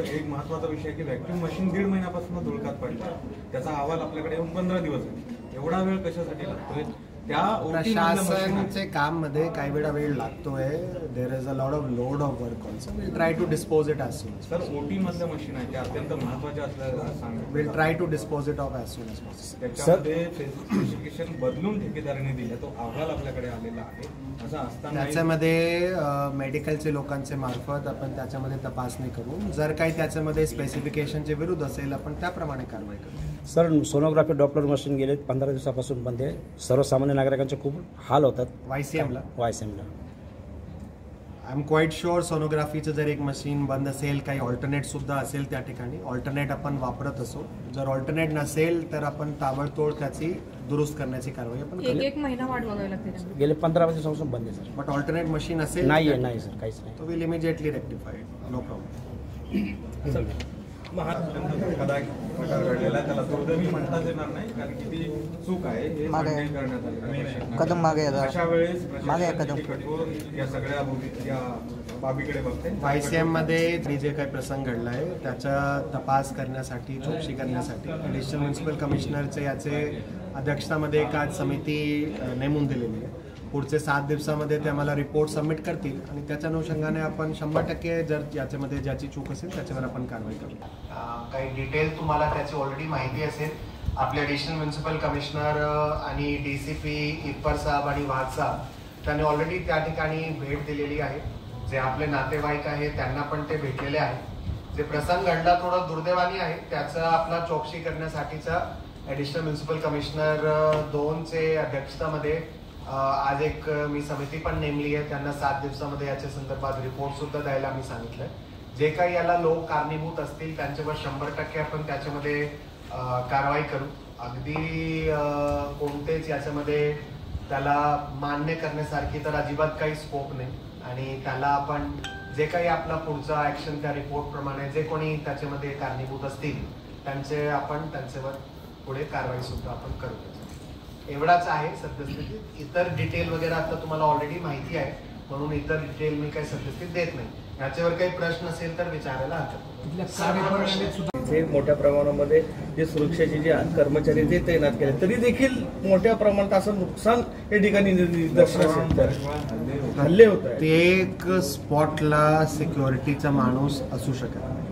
एक महत्त्वाचा विषय की व्हॅक्यूम मशीन 1.5 महिन्यापासून धुळकात पडला, त्याचा अहवाल आपल्याकडे येऊन 15 दिवस झाले. एवढा वेळ कशासाठी लागतोय? त्या प्रशासनचे काम मध्ये काही वेळा वेळ लागतोय. There is a lot of load of work also. Will try to dispose it as soon. Sir, OT मधल्या मशीन आहे त्या अत्यंत महत्त्वाच्या असल्याचं सांगा. Will try to dispose it of as soon as possible. त्याच्यामध्ये स्पेसिफिकेशन बदलून ठेकेदारांनी दिला, तो अहवाल आपल्याकडे आलेला आहे. असं असताना त्याच्यामध्ये मेडिकलचे लोकांचे मार्फत आपण त्याच्यामध्ये तपासणी करू. जर काही त्याच्यामध्ये स्पेसिफिकेशनचे विरुद्ध असेल आपण त्याप्रमाणे कारवाई करू. सर, सोनोग्राफी डॉप्लर मशीन गेले 15 दिवसापासून बंद आहे. सर्वसामान्य नागरिकांचे खूप हाल होतात. वायसीएमला आय एम क्वाईट शुअर सोनोग्राफीचं जर एक मशीन बंद असेल, काही ऑल्टरनेट सुद्धा असेल त्या ठिकाणी, ऑल्टरनेट आपण वापरत असो. जर ऑल्टरनेट नसेल तर आपण ताबडतोब त्याची दुरुस्त करण्याची कारवाई आपण करू. एक महिना वाट बघावी लागते. गेले 15 दिवसापासून बंद आहे सर. बट ऑल्टरनेट मशीन असेल नाही सर, काहीच नाही. तो will immediately rectified. No problem. प्रकार घडलेला त्याला दुर्दैवी म्हणताच येणार नाही, कारण किती चूक आहे हे करण्यात आलं. कदम मागे अशा वेळेस कठोर या सगळ्या बाबीकडे बघते. वायसीएम मध्ये जे काही प्रसंग घडलाय त्याचा तपास करण्यासाठी, चौकशी करण्यासाठी ॲडिशनल म्युन्सिपल कमिशनरचे याचे अध्यक्षतामध्ये एक आज समिती नेमून दिलेली आहे. पुढचे 7 दिवसामध्ये ते आम्हाला रिपोर्ट सबमिट करतील आणि त्याच्या अनुषंगाने आपण 100% जर याच्यामध्ये ज्याची चूक असेल त्याच्यावर आपण कारवाई करू. काही डिटेल तुम्हाला त्याची ऑलरेडी माहिती असेल. आपले ॲडिशनल म्युन्सिपल कमिशनर आणि DCP इप्पर साहेब आणि वाघ साहेब त्यांनी ऑलरेडी त्या ठिकाणी भेट दिलेली आहे. जे आपले नातेवाईक आहेत त्यांना पण ते भेटलेले आहे. जे प्रसंग घडला थोडं दुर्दैवानी आहे, त्याचा आपला चौकशी करण्यासाठीचा ॲडिशनल म्युन्सिपल कमिशनर 2चे अध्यक्षतामध्ये आज एक मी समिती पण नेमली आहे. त्यांना 7 दिवसामध्ये याच्या संदर्भात रिपोर्ट सुद्धा द्यायला मी सांगितलंय. जे काही याला लोक कारणीभूत असतील त्यांच्यावर 100% आपण त्याच्यामध्ये कारवाई करू. अगदी कोणतेच याच्यामध्ये त्याला मान्य करण्यासारखी तर अजिबात काही स्कोप नाही आणि त्याला आपण जे काही आपला पुढचा ॲक्शन त्या रिपोर्ट प्रमाणे जे कोणी त्याच्यामध्ये कारणीभूत असतील आपण त्यांच्यावर पुढे कारवाई सुद्धा आपण करू. एवढाच आहे सद्यस्थितीत. इतर डिटेल वगैरे आता तुम्हाला ऑलरेडी माहिती आहे, म्हणून इतर डिटेल मी काही सद्यस्थितीत देत नाही. याच्यावर काही प्रश्न असेल तर विचारायला हरकत नाही. मोठ्या प्रमाणामध्ये जे सुरक्षेचे जे कर्मचारी ते तैनात केले तरी देखील मोठ्या प्रमाणात असं नुकसान या ठिकाणी निदर्शनास हल्ले होत आहेत. ते एक स्पॉटला सिक्युरिटीचा माणूस असू शकत नाही.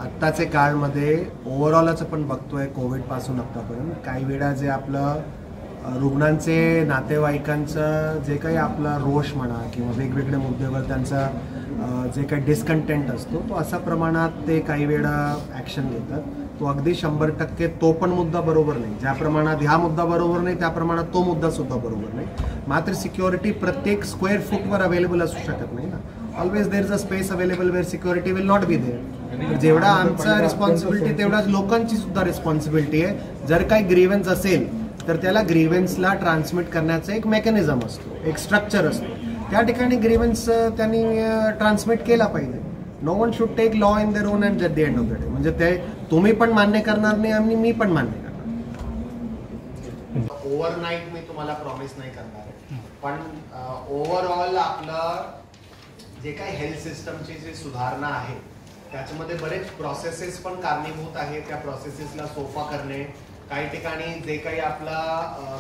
आत्ताचे काळमध्ये ओव्हरऑलच आपण बघतोय कोविडपासून आत्तापर्यंत काही वेळा जे आपलं रुग्णांचे नातेवाईकांचं जे काही आपला रोष म्हणा किंवा वेगवेगळ्या मुद्द्यावर त्यांचा जे काही डिस्कंटेंट असतो तो अशा प्रमाणात ते काही वेळा ॲक्शन घेतात. तो अगदी 100% तो पण मुद्दा बरोबर नाही. ज्या प्रमाणात हा मुद्दा बरोबर नाही त्या प्रमाणात तो मुद्दा सुद्धा बरोबर नाही. मात्र सिक्युरिटी प्रत्येक स्क्वेअर फूटवर अवेलेबल असू शकत नाही ना. Always there is a space available where security will not be there. जेवढा आमचा रिस्पॉन्सिबिलिटी तेवढाच लोकांची सुद्धा रिस्पॉन्सिबिलिटी आहे. जर काही ग्रीव्हन्स असेल तर त्याला ग्रीव्हन्सला ट्रान्समिट करण्याचं एक मेकॅनिझम असतो, एक स्ट्रक्चर असतो. त्या ठिकाणी ग्रीव्हन्स त्यांनी ट्रान्समिट केला पाहिजे. No one should take law in their own hands at the end of the day. म्हणजे ते तुम्ही पण मान्य करणार नाही आणि मी पण मान्य करणार. ओव्हरनाईट मी तुम्हाला प्रॉमिस नाही करणार आहे, पण ओव्हरऑल आपलं जे काही हेल्थ सिस्टमची जी सुधारणा आहे त्याच्यामध्ये बरेच प्रोसेसेस पण कारणीभूत आहे. त्या प्रोसेसेसला सोपा करणे, काही ठिकाणी जे काही आपला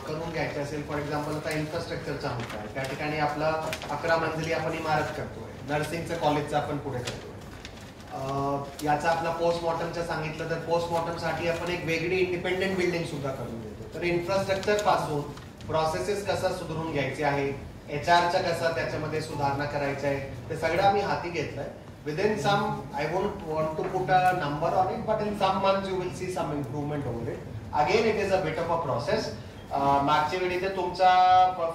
करून घ्यायचं असेल, फॉर एक्झाम्पल आता इन्फ्रास्ट्रक्चरचा मुद्दा आहे, त्या ठिकाणी आपला 11 मंजिली आपण इमारत करतोय, नर्सिंगचं कॉलेजचं आपण पुढे करतोय. याचा आपला पोस्टमॉर्टमचं सांगितलं तर पोस्टमॉर्टमसाठी आपण एक वेगळी इंडिपेंडेंट बिल्डिंग सुद्धा करून देतो. तर इन्फ्रास्ट्रक्चर पासून प्रोसेसेस कसा सुधारून घ्यायचे आहे, HR कसा त्याच्यामध्ये सुधारणा करायचं आहे, ते सगळं आम्ही हाती घेतलंय. Within some, I won't want to put a number on it, but in some months you will see some improvement over it. Again, it is a bit of a process. मागच्या वेळी ते तुमचा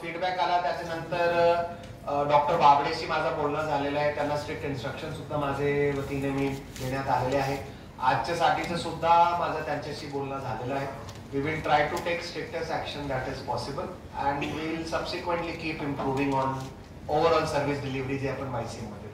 फीडबॅक आला, त्याच्यानंतर doctor बाबडेशी माझा बोलणं झालेलं आहे. त्यांना स्ट्रिक्ट इन्स्ट्रक्शन सुद्धा माझे वतीने मी देण्यात आलेले आहे. आजच्या साठीचं सुद्धा माझं त्यांच्याशी बोलणं झालेलं आहे. We will try to take strictest action that is possible and we will subsequently keep improving on overall service delivery जे आपण YCM मध्ये